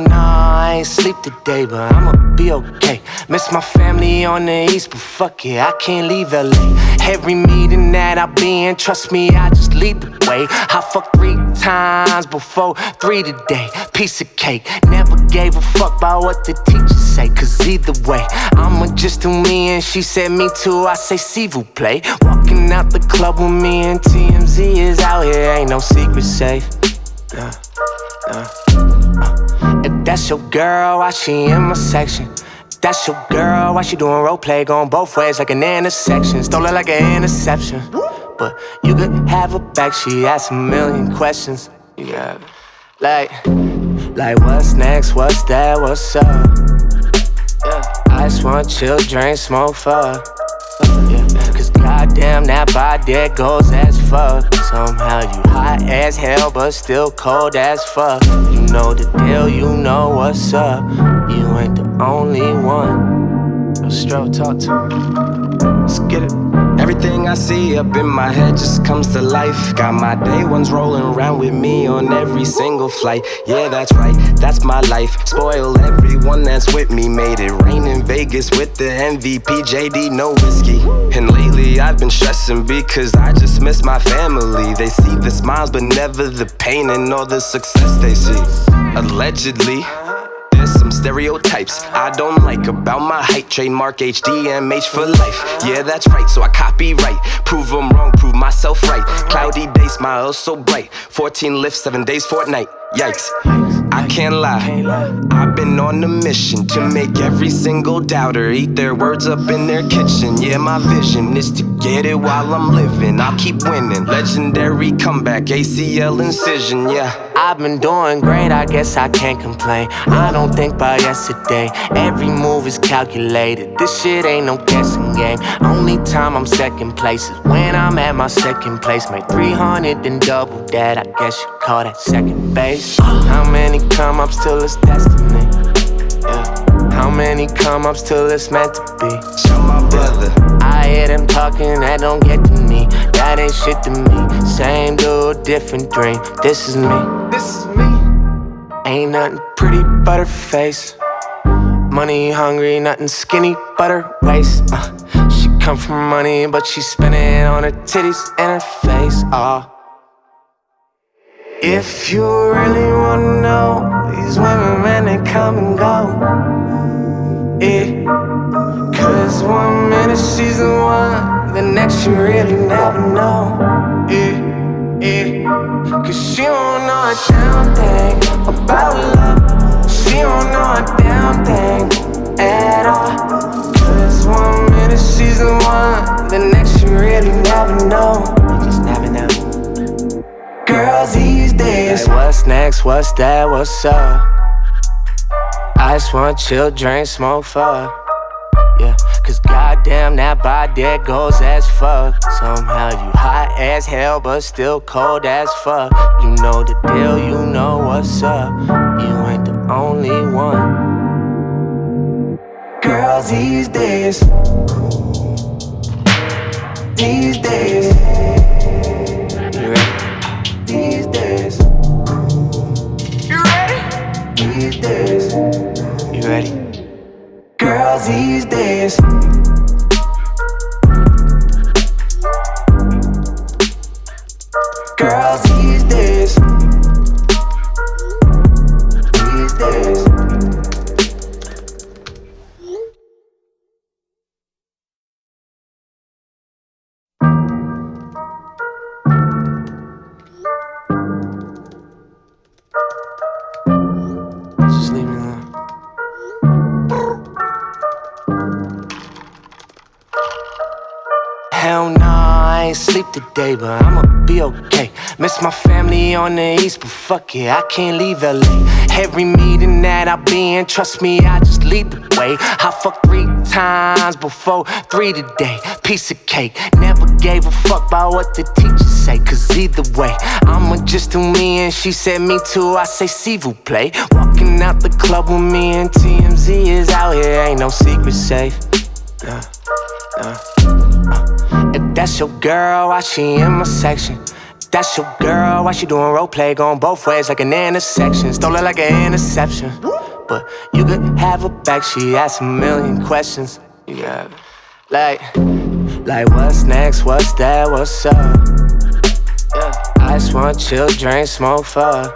nah, I ain't sleep today, but I'ma be okay. Miss my family on the east, but fuck it, I can't leave LA. Every meeting that I be in, trust me, I just lead the way. I fucked 3 times before 3 today. Piece of cake, never gave a fuck about what the teachers say. Cause either way, I'ma just do me, and she said me too, I say s'il vous plaît. Walking out the club with me and TMZ is out here, ain't no secret safe. Nah. If that's your girl, why she in my section? If that's your girl, why she doing role play, going both ways like an intersection? Stole it like an interception. But you could have her back, she asked a million questions. You got it. Like what's next, what's that, what's up? Yeah. I just wanna chill, drink, smoke, fuck. Yeah. Cause goddamn that body there goes as fuck. Somehow you hot as hell but still cold as fuck. You know the deal, you know what's up. You ain't the only one. Yo, Stro, talk to me. Let's get it. Everything I see up in my head just comes to life. Got my day ones rolling around with me on every single flight. Yeah, that's right, that's my life. Spoiled everyone that's with me. Made it rain in Vegas with the MVP, JD, no whiskey. And lately I've been stressing because I just miss my family. They see the smiles but never the pain and all the success they see. Allegedly, there's some stereotypes I don't like about my height. Trademark HDMH for life. Yeah, that's right, so I copyright. Prove them wrong, prove myself right. Cloudy day, smile so bright. 14 lifts, 7 days, fortnight. Yikes, I can't lie. I've been on a mission to make every single doubter eat their words up in their kitchen. Yeah, my vision is to get it while I'm living. I'll keep winning. Legendary comeback, ACL incision, yeah. I've been doing great, I guess I can't complain. I don't think about yesterday. Every move is calculated. This shit ain't no guessing game. Only time I'm second place is when I'm at my second place. Make 300 and double that, I guess you call that second base. How many come ups till it's destiny? Yeah. How many come ups till it's meant to be? Show my brother. I hear them talking, that don't get to me. That ain't shit to me. Same dude, different dream. This is me. This is me. Ain't nothing pretty but her face. Money hungry, nothing skinny but her waist. She come from money, but she spend it on her titties and her face. If you really wanna know, these women, man, they come and go. Yeah. Cause 1 minute she's the one, the next you really never know. Cause she don't know a damn thing about love. She don't know a damn thing at all. Cause 1 minute she's the one, the next you really never know. You just never know. Girls these days, like what's next, what's that, what's up? I just wanna chill, drink, smoke, fuck. Yeah, cause goddamn that body there goes as fuck. Somehow you hot as hell but still cold as fuck. You know the deal, you know what's up. You ain't the only one. Girls these days, these days. You ready? These days. You ready? These days. You ready? Girls these days. Girls these days. These days. Just leave me alone. Hell nah, I ain't sleep today, but I'ma be okay. Miss my family on the east, but fuck it, I can't leave LA. Every meeting that I be in, trust me, I just lead the way. I fucked 3 times before 3 today. Piece of cake, never gave a fuck about what the teachers say. Cause either way, I'ma just do me, and she said me too, I say s'il vous plaît. Walking out the club with me and TMZ is out here, ain't no secret safe. If that's your girl, why she in my section? If That's your girl, why she doing role play? Going both ways like an intersection. Stole it like an interception. But you could have her back, she asked a million questions. You got it. Like what's next, what's that, what's up? Yeah. I just wanna chill, drink, smoke, fuck.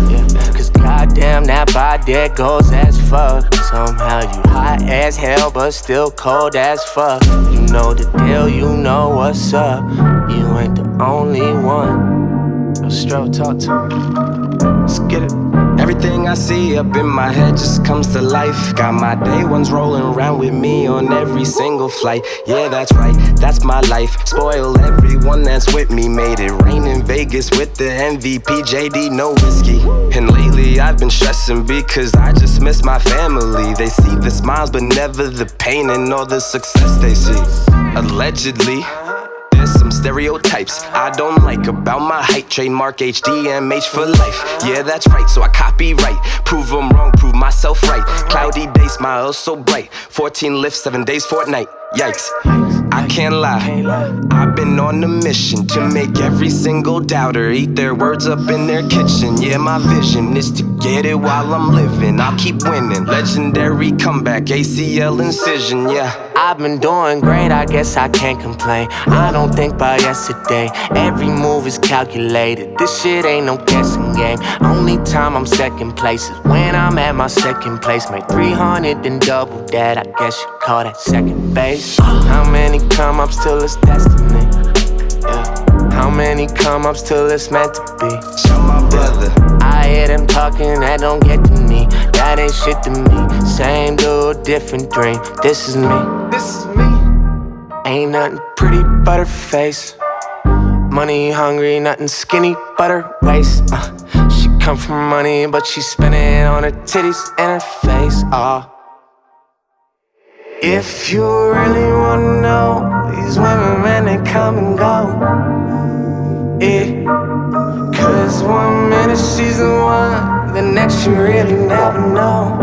Yeah. Cause goddamn that body there goes as fuck. Somehow you hot as hell but still cold as fuck. You know the deal, you know what's up. You ain't the only one. Yo, Stro, talk to me. Let's get it. Everything I see up in my head just comes to life. Got my day ones rolling around with me on every single flight. Yeah, that's right, that's my life. Spoiled everyone that's with me. Made it rain in Vegas with the MVP, JD, no whiskey. And lately I've been stressing because I just miss my family. They see the smiles but never the pain and all the success they see. Allegedly, there's some stereotypes I don't like about my height. Trademark HDMH for life. Yeah, that's right, so I copyright. Prove them wrong, prove myself right. Cloudy day, smile so bright. 14 lifts, 7 days, fortnight. Yikes, I can't lie. I've been on a mission to make every single doubter eat their words up in their kitchen. Yeah, my vision is to get it while I'm living. I'll keep winning. Legendary comeback, ACL incision, yeah. I've been doing great, I guess I can't complain. I don't think by yesterday. Every move is calculated. This shit ain't no guessing game. Only time I'm second place is when I'm at my second place. Make 300 and double that, I guess you call that second base. How many come-ups till it's destiny? Yeah. How many come-ups till it's meant to be? Show my brother. I hear them talking, that don't get to me. That ain't shit to me. Same dude, different dream. This is me. This is me. Ain't nothing pretty but her face. Money hungry, nothing skinny but her waist. She come from money, but she spend it on her titties and her face. If you really wanna know, these women, man, they come and go. Yeah. Cause 1 minute she's the one, the next you really never know.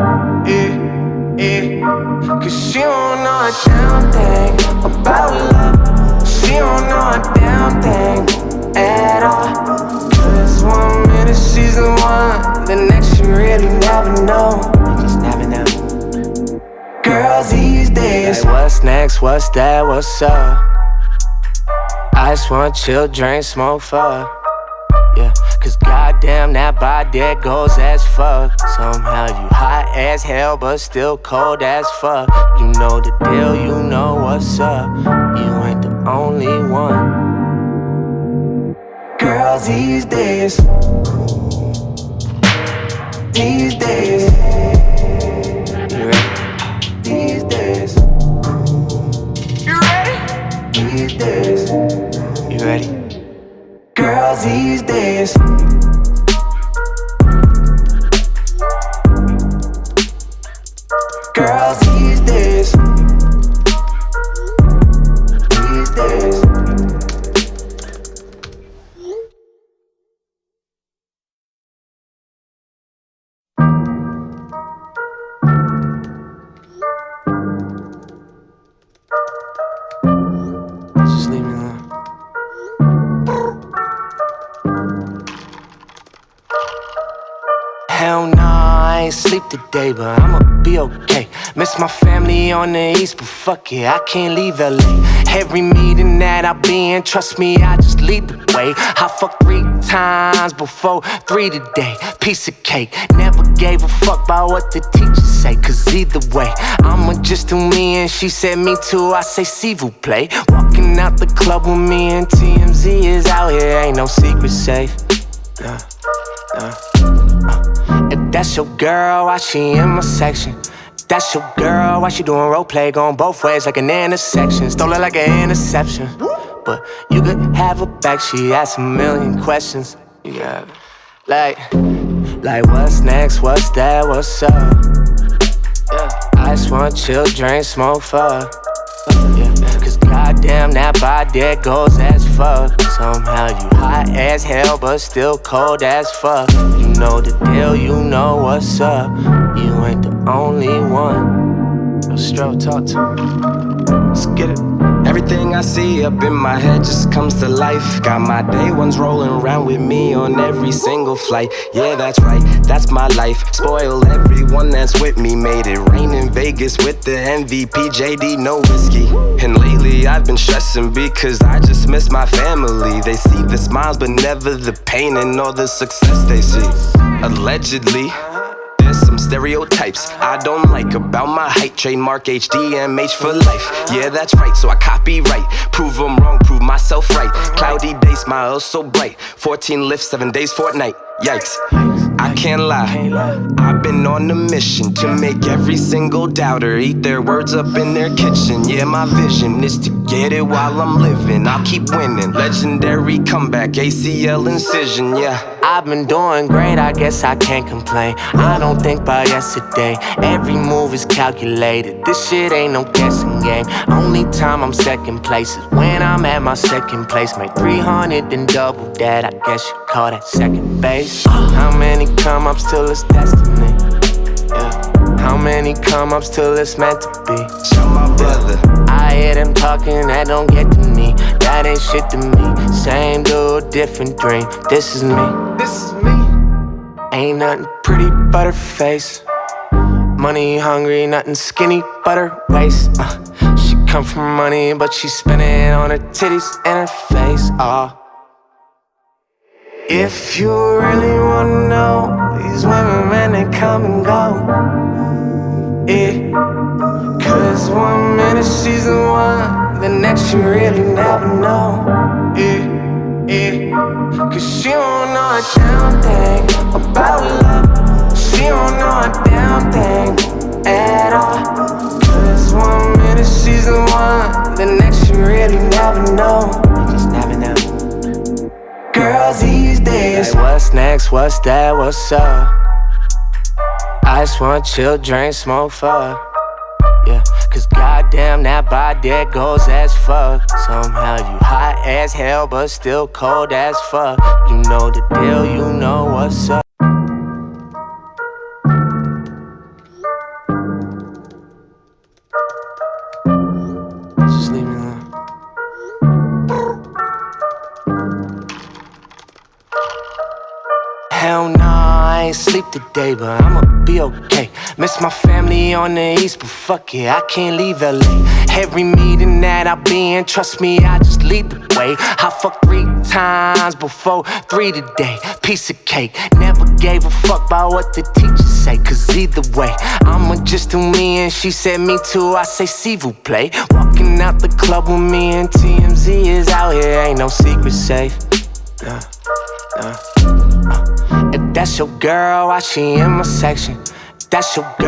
Cause she don't know a damn thing about love. She don't know a damn thing at all. Cause 1 minute she's the one, the next you really never know. You just never know. Girls these days, like what's next, what's that, what's up? I just wanna chill, drink, smoke, fuck. Yeah, cause goddamn that body there goes as fuck. Somehow you hot as hell but still cold as fuck. You know the deal, you know what's up. You ain't the only one. Girls these days, these days. You ready? These days. You ready? These days. You ready? Girls these days. Girls these days. These days. Just leave me alone. Hell nah, I ain't sleep today, but I'ma be okay. Miss my family on the east, but fuck it, I can't leave LA. Every meeting that I be in, trust me, I just lead the way. I fucked 3 times before 3 today. Piece of cake, never gave a fuck about what the teachers say. Cause either way, I'ma just do me, and she said me too, I say s'il vous plaît. Walking out the club with me and TMZ is out here, ain't no secret safe. Nah. If that's your girl, why she in my section? If that's your girl, why she doing role play? Going both ways like an intersection. Stole it like an interception. But you could have her back, she asked a million questions. You got it. Like what's next, what's that, what's up? Yeah. I just wanna chill, drink, smoke, fuck. Yeah. Cause goddamn that body there goes as fuck. Somehow you hot as hell but still cold as fuck. You know the deal, you know what's up. You ain't the only one. Yo, Stro, talk to me. Let's get it. Everything I see up in my head just comes to life. Got my day ones rolling around with me on every single flight. Yeah, that's right, that's my life. Spoiled everyone that's with me. Made it rain in Vegas with the MVP, JD, no whiskey. And lately I've been stressing because I just miss my family. They see the smiles but never the pain and all the success they see. Allegedly, there's some stereotypes I don't like about my height. Trademark HDMH for life. Yeah, that's right, so I copyright. Prove them wrong, prove myself right. Cloudy day, smile so bright. 14 lifts, 7 days, fortnight. Yikes, I can't lie. I've been on a mission to make every single doubter eat their words up in their kitchen. Yeah, my vision is to get it while I'm living. I'll keep winning. Legendary comeback, ACL incision, yeah. I've been doing great, I guess I can't complain. I don't think about yesterday. Every move is calculated. This shit ain't no guessing game. Only time I'm second place is when I'm at my second place. Make 300 and double that, I guess you call that second base. How many come ups till it's destiny? Yeah. How many come ups till it's meant to be? Show my brother. I hear them talking, that don't get to me. That ain't shit to me. Same dude, different dream. This is me. This is me. Ain't nothing pretty but her face. Money hungry, nothing skinny but her waist. She come from money, but she spend it on her titties and her face. If you really wanna know, these women, man, they come and go. Yeah. Cause 1 minute she's the one, the next you really never know. Cause she don't know a damn thing about love. She don't know a damn thing at all. Cause 1 minute she's the one, the next you really never know. You just never know. Girls these days, like, what's next, what's that, what's up? I just wanna chill, drink, smoke, fuck. Yeah, cause goddamn that body there goes as fuck. Somehow you hot as hell but still cold as fuck. You know the deal, you know what's up. Just leave me alone. Hell nah, I ain't sleep today, but I'ma be okay. Miss my family on the east, but fuck it, I can't leave LA. Every meeting that I be in, trust me, I just lead the way. I fucked 3 times before 3 today. Piece of cake, never gave a fuck about what the teachers say. Cause either way, I'ma just do me, and she said me too, I say s'il vous plaît. Walking out the club with me and TMZ is out here, ain't no secret safe. If that's your girl, why she in my section? If that's your girl.